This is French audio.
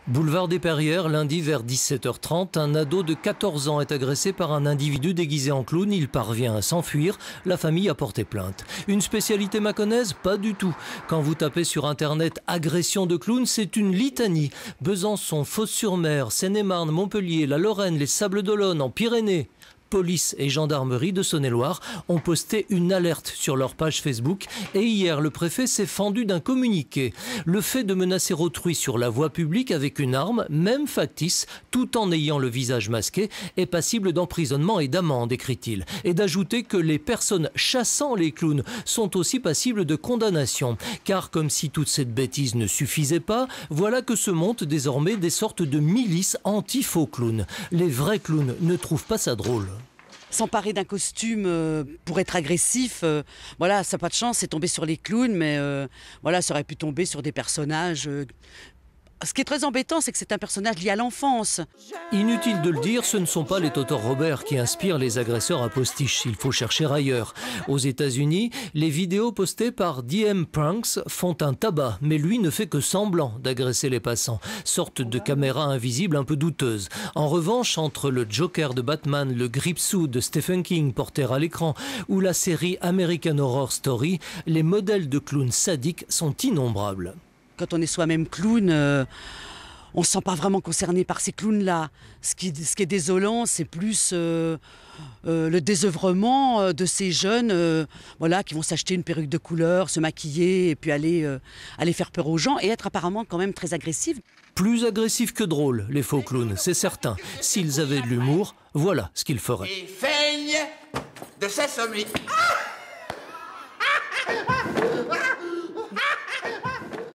Boulevard des Perrières, lundi vers 17h30, un ado de 14 ans est agressé par un individu déguisé en clown. Il parvient à s'enfuir. La famille a porté plainte. Une spécialité mâconnaise? Pas du tout. Quand vous tapez sur Internet « agression de clown », c'est une litanie. Besançon, Fos-sur-Mer, Seine-et-Marne, Montpellier, la Lorraine, les Sables-d'Olonne, en Pyrénées. Police et gendarmerie de Saône-et-Loire ont posté une alerte sur leur page Facebook et hier le préfet s'est fendu d'un communiqué. Le fait de menacer autrui sur la voie publique avec une arme, même factice, tout en ayant le visage masqué, est passible d'emprisonnement et d'amende, écrit-il. Et d'ajouter que les personnes chassant les clowns sont aussi passibles de condamnation. Car comme si toute cette bêtise ne suffisait pas, voilà que se montent désormais des sortes de milices anti-faux clowns. Les vrais clowns ne trouvent pas ça drôle. S'emparer d'un costume pour être agressif, voilà, ça n'a pas de chance, c'est tombé sur les clowns, mais voilà, ça aurait pu tomber sur des personnages. Ce qui est très embêtant, c'est que c'est un personnage lié à l'enfance. Inutile de le dire, ce ne sont pas les Totor Robert qui inspirent les agresseurs à postiche. Il faut chercher ailleurs. Aux États-Unis, les vidéos postées par DM Pranks font un tabac, mais lui ne fait que semblant d'agresser les passants. Sorte de caméra invisible un peu douteuse. En revanche, entre le Joker de Batman, le Gripsou de Stephen King porté à l'écran ou la série American Horror Story, les modèles de clowns sadiques sont innombrables. Quand on est soi-même clown, on ne se sent pas vraiment concerné par ces clowns-là. Ce qui est désolant, c'est plus le désœuvrement de ces jeunes voilà, qui vont s'acheter une perruque de couleur, se maquiller et puis aller faire peur aux gens et être apparemment quand même très agressifs. Plus agressifs que drôles, les faux clowns, c'est certain. S'ils avaient de l'humour, voilà ce qu'ils feraient. Et feigne de s'assommer.